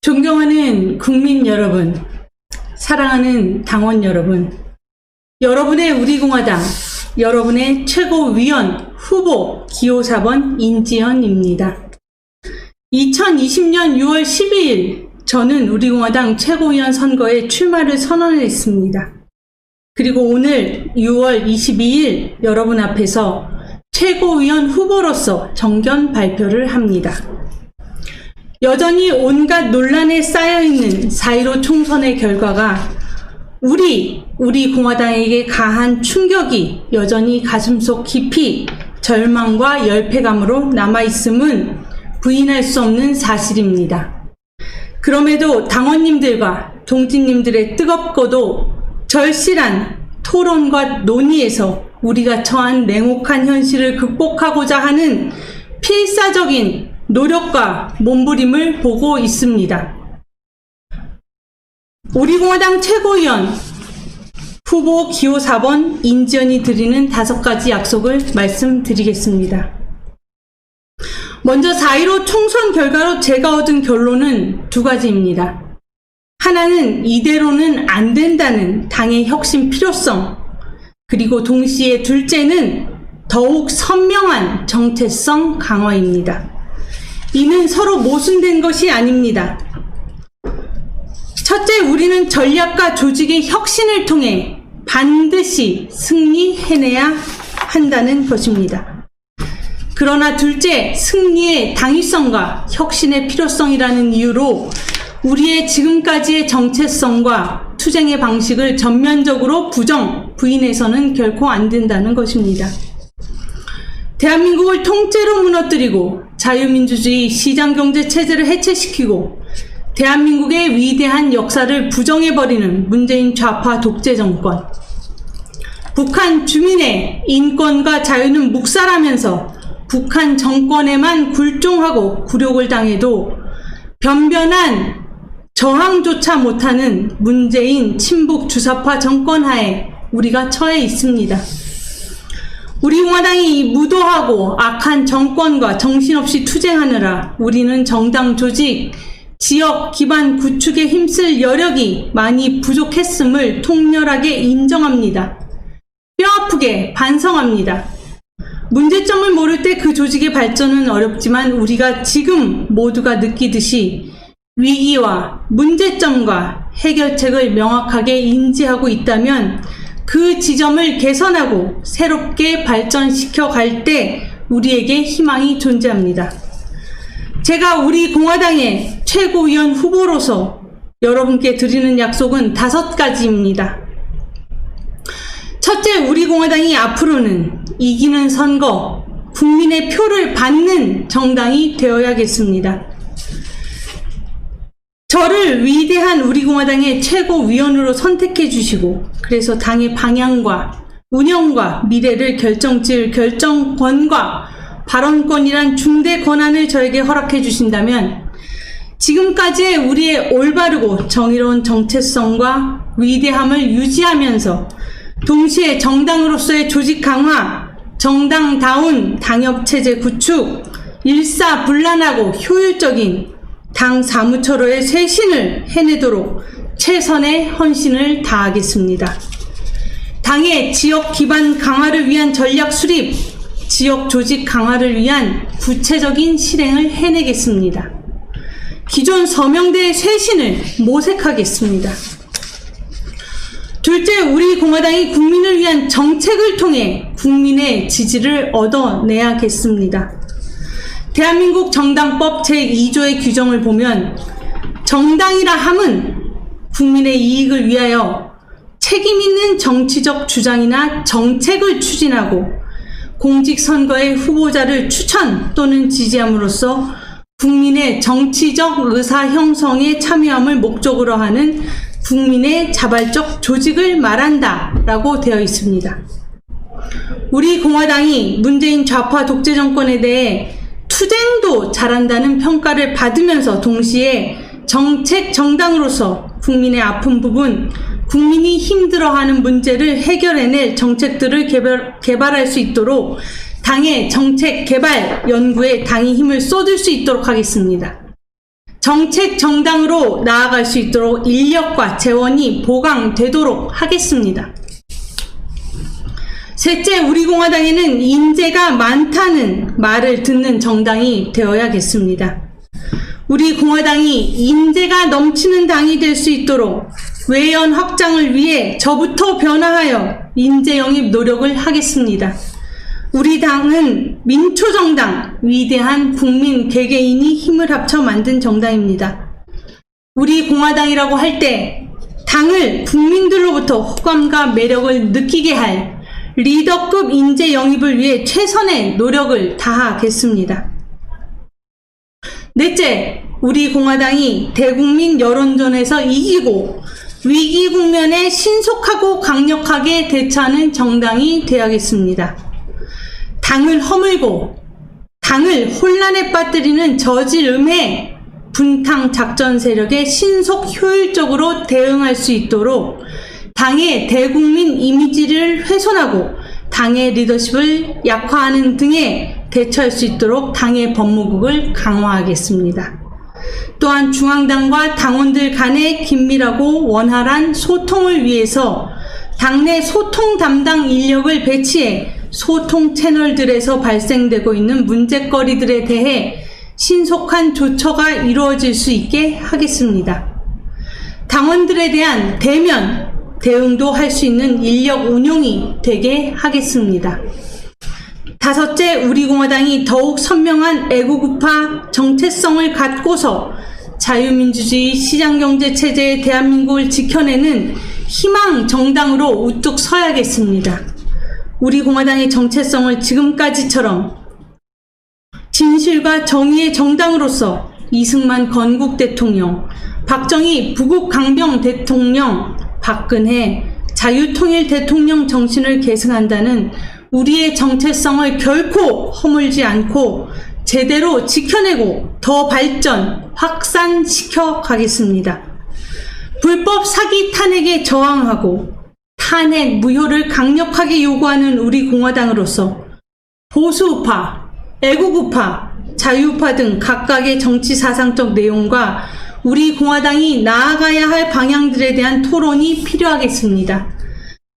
존경하는 국민 여러분, 사랑하는 당원 여러분, 여러분의 우리공화당, 여러분의 최고위원 후보 기호 4번 인지연입니다. 2020년 6월 12일 저는 우리공화당 최고위원 선거에 출마를 선언했습니다. 그리고 오늘 6월 22일 여러분 앞에서 최고위원 후보로서 정견 발표를 합니다. 여전히 온갖 논란에 쌓여있는 4.15 총선의 결과가 우리 공화당에게 가한 충격이 여전히 가슴속 깊이 절망과 열패감으로 남아있음은 부인할 수 없는 사실입니다. 그럼에도 당원님들과 동지님들의 뜨겁고도 절실한 토론과 논의에서 우리가 처한 냉혹한 현실을 극복하고자 하는 필사적인 노력과 몸부림을 보고 있습니다. 우리공화당 최고위원 후보 기호 4번 인지연이 드리는 5가지 약속을 말씀드리겠습니다. 먼저 4.15 총선 결과로 제가 얻은 결론은 2가지입니다. 하나는 이대로는 안 된다는 당의 혁신 필요성, 그리고 동시에 둘째는 더욱 선명한 정체성 강화입니다. 이는 서로 모순된 것이 아닙니다. 첫째, 우리는 전략과 조직의 혁신을 통해 반드시 승리해내야 한다는 것입니다. 그러나 둘째, 승리의 당위성과 혁신의 필요성이라는 이유로 우리의 지금까지의 정체성과 투쟁의 방식을 전면적으로 부인해서는 결코 안 된다는 것입니다. 대한민국을 통째로 무너뜨리고 자유민주주의 시장경제 체제를 해체시키고 대한민국의 위대한 역사를 부정해버리는 문재인 좌파 독재 정권, 북한 주민의 인권과 자유는 묵살하면서 북한 정권에만 굴종하고 굴욕을 당해도 변변한 저항조차 못하는 문재인 친북 주사파 정권 하에 우리가 처해 있습니다. 우리공화당이 이 무도하고 악한 정권과 정신없이 투쟁하느라 우리는 정당 조직, 지역 기반 구축에 힘쓸 여력이 많이 부족했음을 통렬하게 인정합니다. 뼈아프게 반성합니다. 문제점을 모를 때 그 조직의 발전은 어렵지만 우리가 지금 모두가 느끼듯이 위기와 문제점과 해결책을 명확하게 인지하고 있다면 그 지점을 개선하고 새롭게 발전시켜 갈 때 우리에게 희망이 존재합니다. 제가 우리 공화당의 최고위원 후보로서 여러분께 드리는 약속은 5가지입니다. 첫째, 우리 공화당이 앞으로는 이기는 선거, 국민의 표를 받는 정당이 되어야겠습니다. 저를 위대한 우리공화당의 최고위원으로 선택해 주시고 그래서 당의 방향과 운영과 미래를 결정지을 결정권과 발언권이란 중대 권한을 저에게 허락해 주신다면 지금까지의 우리의 올바르고 정의로운 정체성과 위대함을 유지하면서 동시에 정당으로서의 조직 강화, 정당다운 당협체제 구축, 일사불란하고 효율적인 당 사무처로의 쇄신을 해내도록 최선의 헌신을 다하겠습니다. 당의 지역 기반 강화를 위한 전략 수립, 지역 조직 강화를 위한 구체적인 실행을 해내겠습니다. 기존 서명대의 쇄신을 모색하겠습니다. 둘째, 우리 공화당이 국민을 위한 정책을 통해 국민의 지지를 얻어내야겠습니다. 대한민국 정당법 제2조의 규정을 보면 정당이라 함은 국민의 이익을 위하여 책임있는 정치적 주장이나 정책을 추진하고 공직선거의 후보자를 추천 또는 지지함으로써 국민의 정치적 의사 형성에 참여함을 목적으로 하는 국민의 자발적 조직을 말한다 라고 되어 있습니다. 우리 공화당이 문재인 좌파 독재 정권에 대해 투쟁도 잘한다는 평가를 받으면서 동시에 정책 정당으로서 국민의 아픈 부분, 국민이 힘들어하는 문제를 해결해낼 정책들을 개발할 수 있도록 당의 정책 개발 연구에 당이 힘을 쏟을 수 있도록 하겠습니다. 정책 정당으로 나아갈 수 있도록 인력과 재원이 보강되도록 하겠습니다. 셋째, 우리 공화당에는 인재가 많다는 말을 듣는 정당이 되어야겠습니다. 우리 공화당이 인재가 넘치는 당이 될 수 있도록 외연 확장을 위해 저부터 변화하여 인재 영입 노력을 하겠습니다. 우리 당은 민초정당, 위대한 국민 개개인이 힘을 합쳐 만든 정당입니다. 우리 공화당이라고 할 때 당을 국민들로부터 호감과 매력을 느끼게 할 리더급 인재 영입을 위해 최선의 노력을 다하겠습니다. 넷째, 우리 공화당이 대국민 여론전에서 이기고 위기 국면에 신속하고 강력하게 대처하는 정당이 되어야겠습니다. 당을 허물고 당을 혼란에 빠뜨리는 저질음해 분탕 작전 세력에 신속 효율적으로 대응할 수 있도록 당의 대국민 이미지를 훼손하고 당의 리더십을 약화하는 등에 대처할 수 있도록 당의 법무국을 강화하겠습니다. 또한 중앙당과 당원들 간의 긴밀하고 원활한 소통을 위해서 당내 소통 담당 인력을 배치해 소통 채널들에서 발생되고 있는 문제거리들에 대해 신속한 조처가 이루어질 수 있게 하겠습니다. 당원들에 대한 대면, 대응도 할 수 있는 인력 운용이 되게 하겠습니다. 다섯째, 우리 공화당이 더욱 선명한 애국우파 정체성을 갖고서 자유민주주의 시장경제체제의 대한민국을 지켜내는 희망 정당으로 우뚝 서야겠습니다. 우리 공화당의 정체성을 지금까지처럼 진실과 정의의 정당으로서 이승만 건국 대통령, 박정희 부국 강병 대통령, 박근혜 자유통일 대통령 정신을 계승한다는 우리의 정체성을 결코 허물지 않고 제대로 지켜내고 더 발전, 확산시켜 가겠습니다. 불법 사기 탄핵에 저항하고 탄핵 무효를 강력하게 요구하는 우리 공화당으로서 보수우파, 애국우파, 자유우파 등 각각의 정치 사상적 내용과 우리 공화당이 나아가야 할 방향들에 대한 토론이 필요하겠습니다.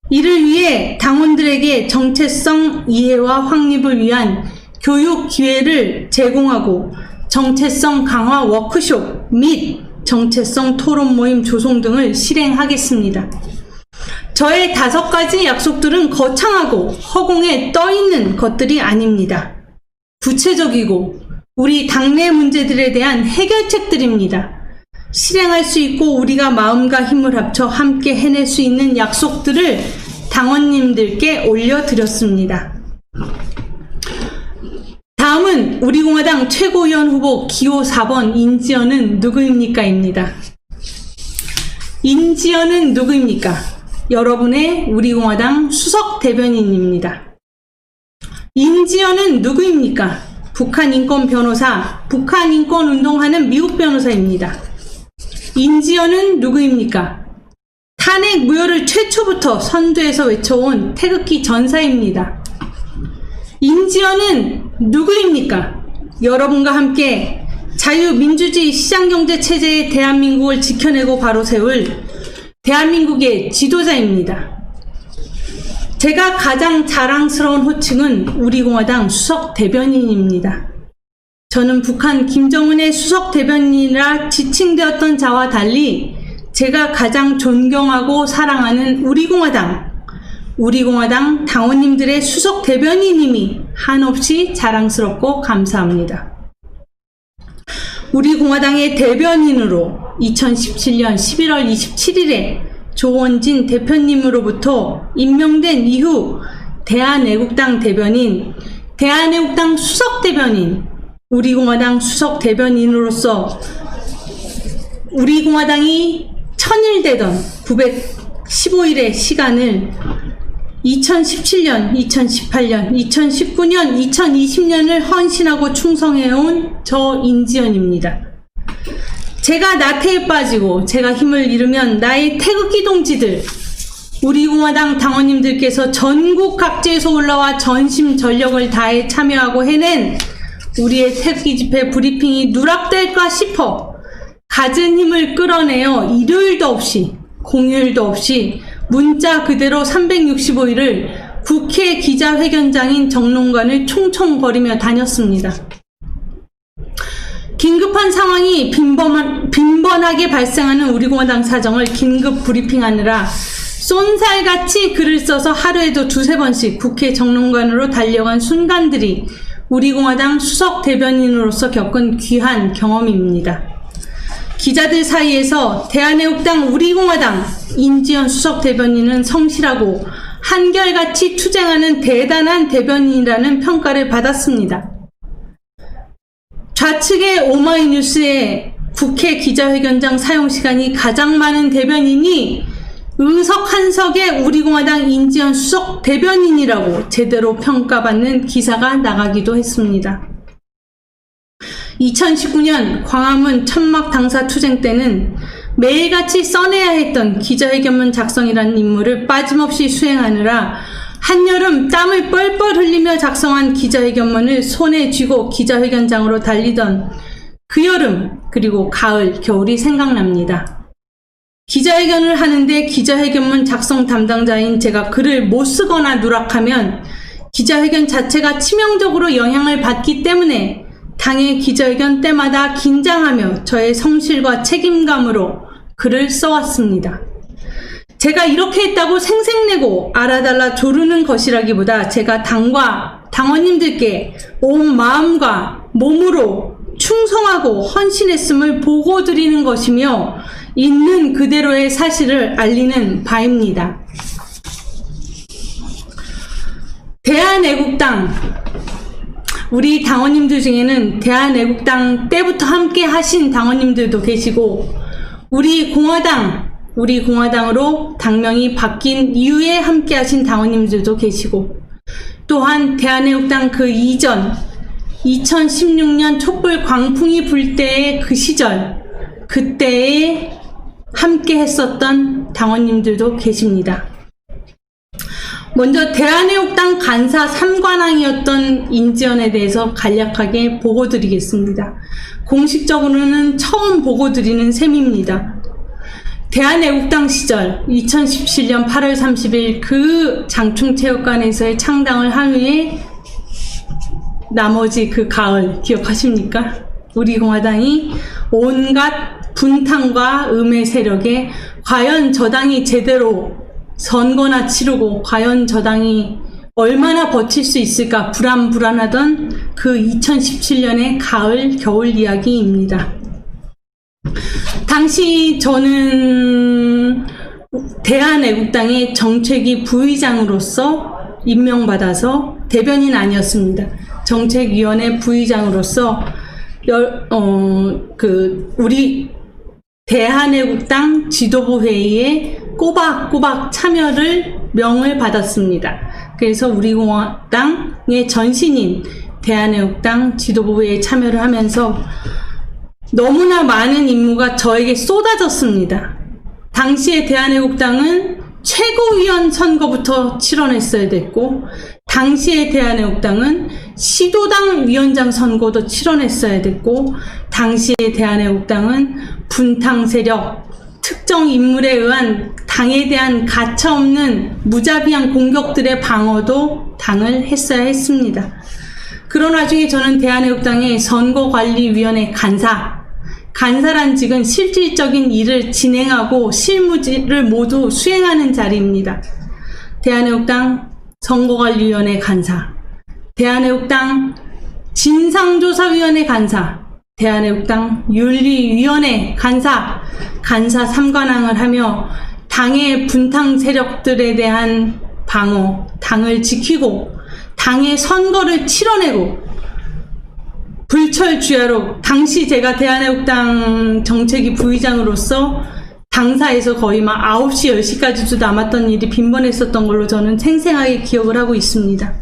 이를 위해 당원들에게 정체성 이해와 확립을 위한 교육 기회를 제공하고 정체성 강화 워크숍 및 정체성 토론 모임 조성 등을 실행하겠습니다. 저의 5가지 약속들은 거창하고 허공에 떠있는 것들이 아닙니다. 구체적이고 우리 당내 문제들에 대한 해결책들입니다. 실행할 수 있고 우리가 마음과 힘을 합쳐 함께 해낼 수 있는 약속들을 당원님들께 올려드렸습니다. 다음은 우리 공화당 최고위원 후보 기호 4번 인지연은 누구입니까? 입니다. 인지연은 누구입니까? 여러분의 우리 공화당 수석 대변인입니다. 인지연은 누구입니까? 북한 인권 변호사, 북한 인권 운동하는 미국 변호사입니다. 인지연은 누구입니까? 탄핵 무효를 최초부터 선두에서 외쳐온 태극기 전사입니다. 인지연은 누구입니까? 여러분과 함께 자유민주주의 시장경제체제의 대한민국을 지켜내고 바로 세울 대한민국의 지도자입니다. 제가 가장 자랑스러운 호칭은 우리 공화당 수석 대변인입니다. 저는 북한 김정은의 수석 대변인이라 지칭되었던 자와 달리 제가 가장 존경하고 사랑하는 우리 공화당 당원님들의 수석 대변인님이 한없이 자랑스럽고 감사합니다. 우리 공화당의 대변인으로 2017년 11월 27일에 조원진 대표님으로부터 임명된 이후 대한애국당 대변인, 대한애국당 수석 대변인, 우리 공화당 수석 대변인으로서 우리 공화당이 1000일 되던 915일의 시간을 2017년, 2018년, 2019년, 2020년을 헌신하고 충성해온 저 인지연입니다. 제가 나태에 빠지고 제가 힘을 잃으면 나의 태극기 동지들, 우리 공화당 당원님들께서 전국 각지에서 올라와 전심전력을 다해 참여하고 해낸 우리의 태극기 집회 브리핑이 누락될까 싶어 갖은 힘을 끌어내어 일요일도 없이 공휴일도 없이 문자 그대로 365일을 국회 기자회견장인 정론관을 총총거리며 다녔습니다. 긴급한 상황이 빈번하게 발생하는 우리공화당 사정을 긴급 브리핑하느라 쏜살같이 글을 써서 하루에도 두세 번씩 국회 정론관으로 달려간 순간들이 우리공화당 수석 대변인으로서 겪은 귀한 경험입니다. 기자들 사이에서 대한애국당 우리공화당 인지연 수석 대변인은 성실하고 한결같이 투쟁하는 대단한 대변인이라는 평가를 받았습니다. 좌측의 오마이뉴스에 국회 기자회견장 사용시간이 가장 많은 대변인이 의석 한석의 우리공화당 인지연 수석 대변인이라고 제대로 평가받는 기사가 나가기도 했습니다. 2019년 광화문 천막 당사 투쟁 때는 매일같이 써내야 했던 기자회견문 작성이라는 임무를 빠짐없이 수행하느라 한여름 땀을 뻘뻘 흘리며 작성한 기자회견문을 손에 쥐고 기자회견장으로 달리던 그 여름 그리고 가을, 겨울이 생각납니다. 기자회견을 하는데 기자회견문 작성 담당자인 제가 글을 못 쓰거나 누락하면 기자회견 자체가 치명적으로 영향을 받기 때문에 당의 기자회견 때마다 긴장하며 저의 성실과 책임감으로 글을 써왔습니다. 제가 이렇게 했다고 생색내고 알아달라 조르는 것이라기보다 제가 당과 당원님들께 온 마음과 몸으로 충성하고 헌신했음을 보고드리는 것이며 있는 그대로의 사실을 알리는 바입니다. 대한애국당, 우리 당원님들 중에는 대한애국당 때부터 함께 하신 당원님들도 계시고 우리 공화당으로 당명이 바뀐 이후에 함께 하신 당원님들도 계시고 또한 대한애국당 그 이전 2016년 촛불 광풍이 불 때의 그 시절 그때에 함께 했었던 당원님들도 계십니다. 먼저 대한애국당 간사 3관왕이었던 인지연에 대해서 간략하게 보고드리겠습니다. 공식적으로는 처음 보고드리는 셈입니다. 대한애국당 시절 2017년 8월 30일 그 장충체육관에서의 창당을 한 후에 나머지 그 가을 기억하십니까? 우리 공화당이 온갖 분탕과 음의 세력에 과연 저당이 제대로 선거나 치르고 과연 저당이 얼마나 버틸 수 있을까 불안하던 그 2017년의 가을 겨울 이야기입니다. 당시 저는 대한애국당의 정책위 부의장으로서 임명받아서 대변인 아니었습니다. 정책위원회 부의장으로서 우리 대한애국당 지도부 회의에 꼬박꼬박 참여를 명을 받았습니다. 그래서 우리 공화당의 전신인 대한애국당 지도부 회의에 참여를 하면서 너무나 많은 임무가 저에게 쏟아졌습니다. 당시에 대한애국당은 최고위원 선거부터 치러냈어야 됐고 당시에 대한애국당은 시도당 위원장 선거도 치러냈어야 됐고 당시에 대한애국당은 분탕 세력, 특정 인물에 의한 당에 대한 가차없는 무자비한 공격들의 방어도 당을 했어야 했습니다. 그런 와중에 저는 대한애국당의 선거관리위원회 간사란 직은 실질적인 일을 진행하고 실무를 모두 수행하는 자리입니다. 대한애국당 선거관리위원회 간사, 대한애국당 진상조사위원회 간사, 대한애국당 윤리위원회 간사 3관왕을 하며 당의 분탕 세력들에 대한 방어, 당을 지키고 당의 선거를 치러내고 불철주야로 당시 제가 대한애국당 정책위 부의장으로서 당사에서 거의 막 9시, 10시까지도 남았던 일이 빈번했었던 걸로 저는 생생하게 기억을 하고 있습니다.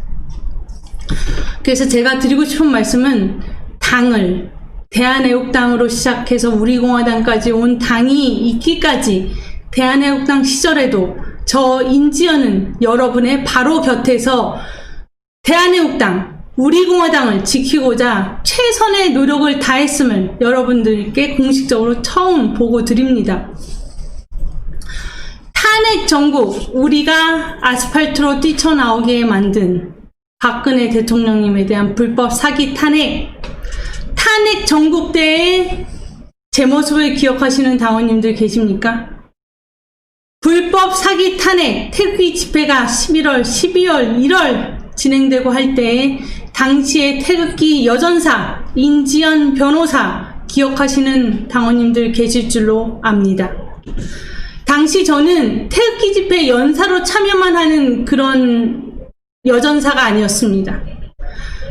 그래서 제가 드리고 싶은 말씀은 당을 대한애국당으로 시작해서 우리공화당까지 온 당이 있기까지 대한애국당 시절에도 저 인지연은 여러분의 바로 곁에서 대한애국당 우리 공화당을 지키고자 최선의 노력을 다했음을 여러분들께 공식적으로 처음 보고 드립니다. 탄핵 전국, 우리가 아스팔트로 뛰쳐나오게 만든 박근혜 대통령님에 대한 불법 사기 탄핵 전국대에 제 모습을 기억하시는 당원님들 계십니까? 불법 사기 탄핵 태극기 집회가 11월, 12월, 1월 진행되고 할 때에 당시의 태극기 여전사 인지연 변호사 기억하시는 당원님들 계실 줄로 압니다. 당시 저는 태극기 집회 연사로 참여만 하는 그런 여전사가 아니었습니다.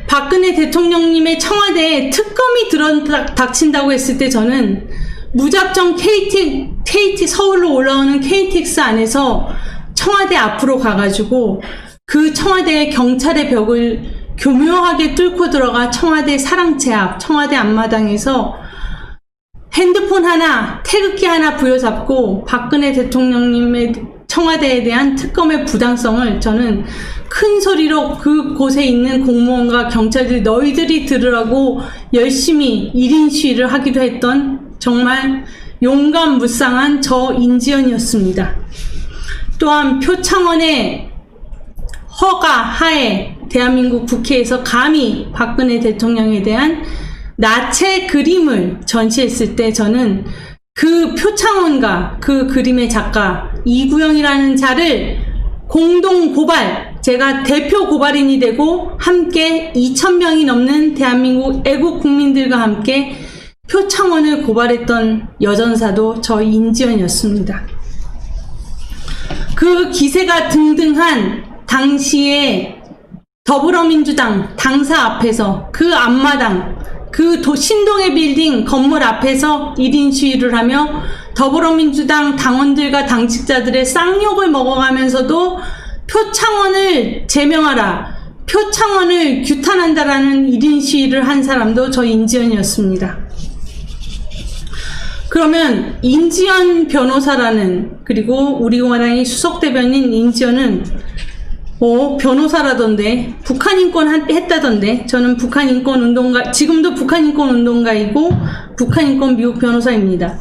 박근혜 대통령님의 청와대에 특검이 들어닥친다고 했을 때 저는 무작정 KT 서울로 올라오는 KTX 안에서 청와대 앞으로 가가지고 그 청와대의 경찰의 벽을 교묘하게 뚫고 들어가 청와대 사랑채 앞, 청와대 앞마당에서 핸드폰 하나, 태극기 하나 부여잡고 박근혜 대통령님의 청와대에 대한 특검의 부당성을 저는 큰 소리로 그곳에 있는 공무원과 경찰들이 너희들이 들으라고 열심히 1인 시위를 하기도 했던 정말 용감무쌍한 저 인지연이었습니다. 또한 표창원의 허가 하에 대한민국 국회에서 감히 박근혜 대통령에 대한 나체 그림을 전시했을 때 저는 그 표창원과 그 그림의 작가 이구영이라는 자를 공동 고발, 제가 대표 고발인이 되고 함께 2,000명이 넘는 대한민국 애국 국민들과 함께 표창원을 고발했던 여전사도 저 인지연이었습니다. 그 기세가 등등한 당시에 더불어민주당 당사 앞에서 그 앞마당, 그 신동의 빌딩 건물 앞에서 1인 시위를 하며 더불어민주당 당원들과 당직자들의 쌍욕을 먹어가면서도 표창원을 제명하라, 표창원을 규탄한다라는 1인 시위를 한 사람도 저 인지연이었습니다. 그러면 인지연 변호사라는, 그리고 우리 공화당의 수석대변인 인지연은 변호사라던데 북한인권 했다던데, 저는 북한인권운동가, 지금도 북한인권운동가이고 북한인권 미국 변호사입니다.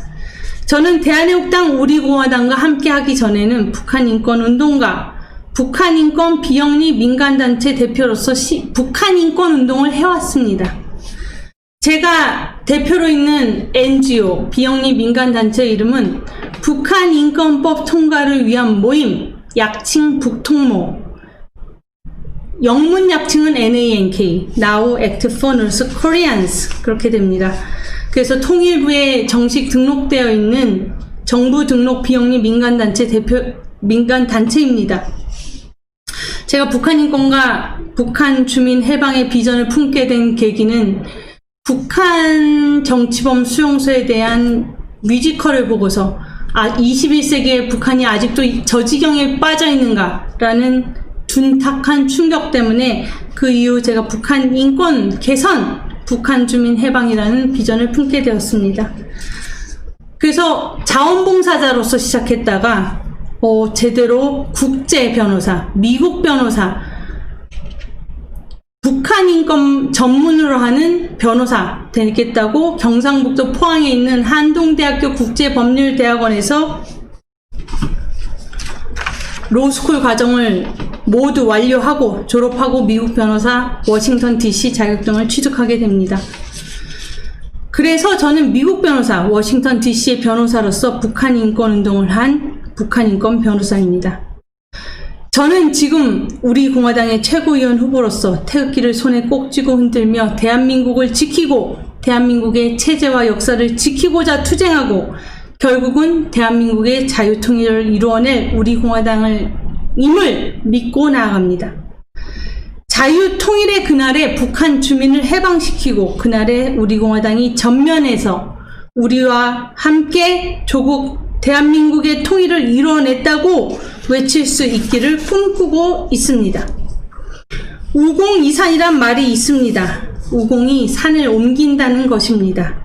저는 대한애국당 우리공화당과 함께 하기 전에는 북한인권운동가, 북한인권 비영리 민간단체 대표로서 북한인권운동을 해왔습니다. 제가 대표로 있는 NGO, 비영리 민간단체 이름은 북한인권법 통과를 위한 모임, 약칭 북통모, 영문 약칭은 NANK, Now Act for North Koreans, 그렇게 됩니다. 그래서 통일부에 정식 등록되어 있는 정부 등록 비영리 민간단체입니다. 제가 북한인권과 북한 주민 해방의 비전을 품게 된 계기는 북한 정치범 수용소에 대한 뮤지컬을 보고서 21세기의 북한이 아직도 저 지경에 빠져 있는가라는 둔탁한 충격 때문에 그 이후 제가 북한 인권 개선, 북한 주민 해방이라는 비전을 품게 되었습니다. 그래서 자원봉사자로서 시작했다가 제대로 국제 변호사, 미국 변호사, 북한 인권 전문으로 하는 변호사 되겠다고 경상북도 포항에 있는 한동대학교 국제법률대학원에서 로스쿨 과정을 모두 완료하고 졸업하고 미국 변호사 워싱턴 DC 자격증을 취득하게 됩니다. 그래서 저는 미국 변호사 워싱턴 DC의 변호사로서 북한 인권 운동을 한 북한 인권 변호사입니다. 저는 지금 우리 공화당의 최고위원 후보로서 태극기를 손에 꼭 쥐고 흔들며 대한민국을 지키고 대한민국의 체제와 역사를 지키고자 투쟁하고 결국은 대한민국의 자유통일을 이루어낼 우리 공화당임을 믿고 나아갑니다. 자유통일의 그날에 북한 주민을 해방시키고 그날에 우리 공화당이 전면에서 우리와 함께 조국 대한민국의 통일을 이루어냈다고 외칠 수 있기를 꿈꾸고 있습니다. 우공이산이란 말이 있습니다. 우공이 산을 옮긴다는 것입니다.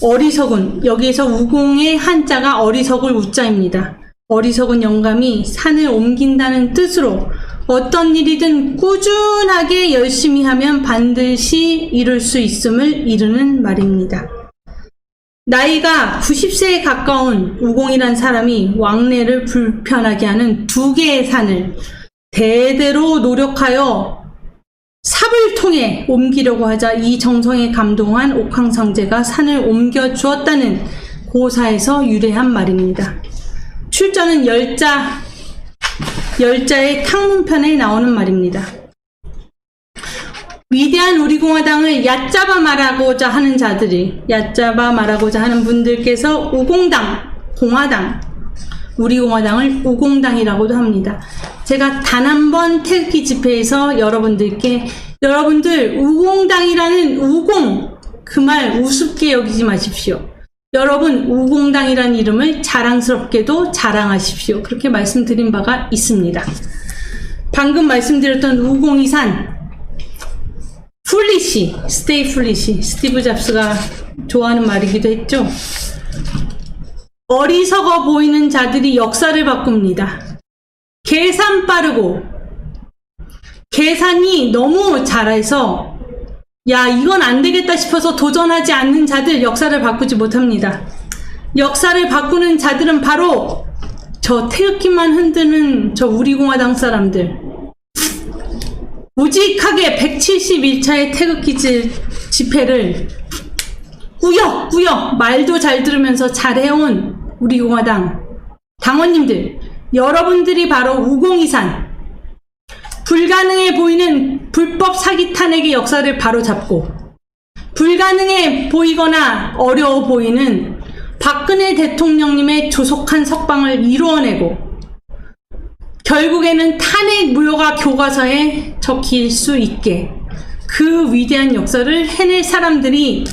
어리석은, 여기에서 우공의 한자가 어리석을 우자입니다. 어리석은 영감이 산을 옮긴다는 뜻으로 어떤 일이든 꾸준하게 열심히 하면 반드시 이룰 수 있음을 이루는 말입니다. 나이가 90세에 가까운 우공이란 사람이 왕래를 불편하게 하는 2개의 산을 대대로 노력하여 삽을 통해 옮기려고 하자 이 정성에 감동한 옥황상제가 산을 옮겨 주었다는 고사에서 유래한 말입니다. 출전은 열자의 탕문편에 나오는 말입니다. 위대한 우리공화당을 얕잡아 말하고자 하는 분들께서 공화당, 우리공화당을 우공당이라고도 합니다. 제가 단 한 번 태극기 집회에서 여러분들 우공당이라는 우공, 그 말 우습게 여기지 마십시오. 여러분 우공당이라는 이름을 자랑스럽게도 자랑하십시오. 그렇게 말씀드린 바가 있습니다. 방금 말씀드렸던 우공이산, stay foolish, 스티브 잡스가 좋아하는 말이기도 했죠. 어리석어 보이는 자들이 역사를 바꿉니다. 계산 빠르고 계산이 너무 잘해서 야 이건 안 되겠다 싶어서 도전하지 않는 자들 역사를 바꾸지 못합니다. 역사를 바꾸는 자들은 바로 저 태극기만 흔드는 저 우리공화당 사람들, 우직하게 171차의 태극기 집회를 꾸역꾸역 말도 잘 들으면서 잘해온 우리공화당 당원님들, 여러분들이 바로 우공이산, 불가능해 보이는 불법 사기 탄핵의 역사를 바로잡고 불가능해 보이거나 어려워 보이는 박근혜 대통령님의 조속한 석방을 이루어내고 결국에는 탄핵 무효가 교과서에 적힐 수 있게 그 위대한 역사를 해낼 사람들이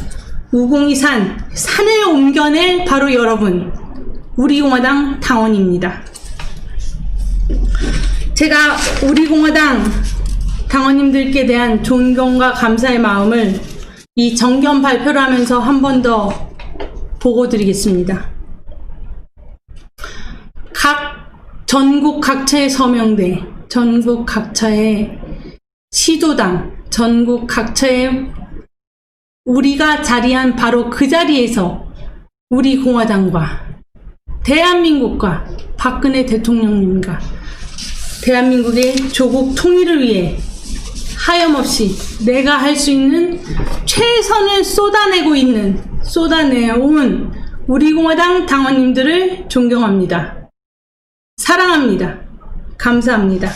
우공이산, 산을 옮겨낼 바로 여러분, 우리공화당 당원입니다. 제가 우리공화당 당원님들께 대한 존경과 감사의 마음을 이 정견 발표를 하면서 한 번 더 보고드리겠습니다. 전국 각처의 서명대, 전국 각처의 시도당, 전국 각처의 우리가 자리한 바로 그 자리에서 우리 공화당과 대한민국과 박근혜 대통령님과 대한민국의 조국 통일을 위해 하염없이 내가 할 수 있는 최선을 쏟아내온 우리 공화당 당원님들을 존경합니다. 사랑합니다. 감사합니다.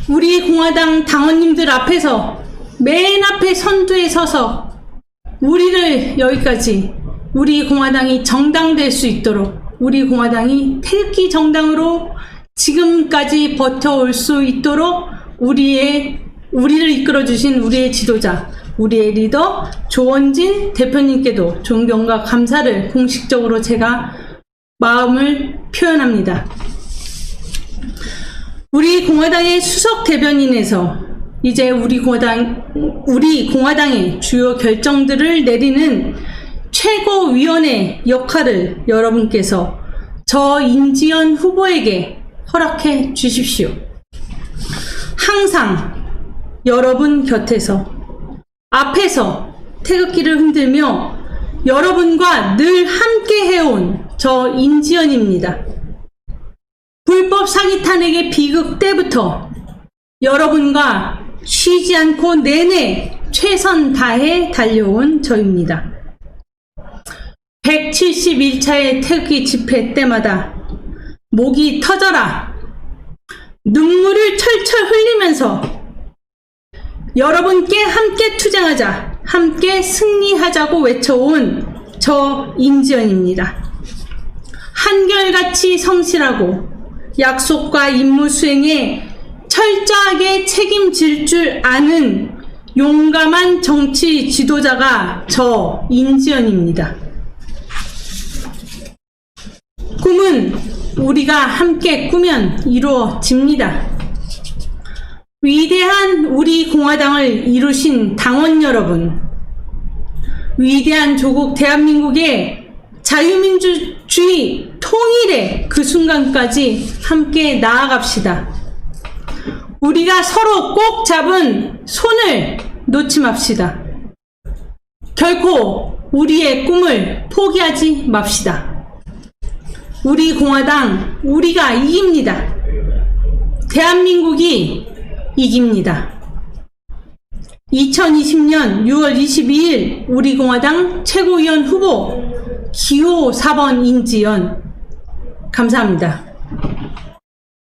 우리 공화당 당원님들 앞에서 맨 앞에 선두에 서서 우리를 여기까지 우리 공화당이 정당될 수 있도록, 우리 공화당이 태극기 정당으로 지금까지 버텨올 수 있도록 우리를 이끌어주신 우리의 지도자, 우리의 리더 조원진 대표님께도 존경과 감사를 공식적으로 제가 마음을 표현합니다. 우리 공화당의 수석 대변인에서 이제 우리 공화당의 주요 결정들을 내리는 최고위원회 역할을 여러분께서 저 인지연 후보에게 허락해 주십시오. 항상 여러분 곁에서 앞에서 태극기를 흔들며 여러분과 늘 함께 해온 저 인지연입니다. 불법 사기 탄핵의 비극 때부터 여러분과 쉬지 않고 내내 최선 다해 달려온 저입니다. 171차의 태극기 집회 때마다 목이 터져라, 눈물을 철철 흘리면서 여러분께 함께 투쟁하자, 함께 승리하자고 외쳐온 저 인지연입니다. 한결같이 성실하고 약속과 임무 수행에 철저하게 책임질 줄 아는 용감한 정치 지도자가 저 인지연입니다. 꿈은 우리가 함께 꾸면 이루어집니다. 위대한 우리 공화당을 이루신 당원 여러분, 위대한 조국 대한민국의 자유민주주의 통일의 그 순간까지 함께 나아갑시다. 우리가 서로 꼭 잡은 손을 놓지 맙시다. 결코 우리의 꿈을 포기하지 맙시다. 우리 공화당, 우리가 이깁니다. 대한민국이 이깁니다. 2020년 6월 22일 우리 공화당 최고위원 후보 기호 4번 인지연. 감사합니다.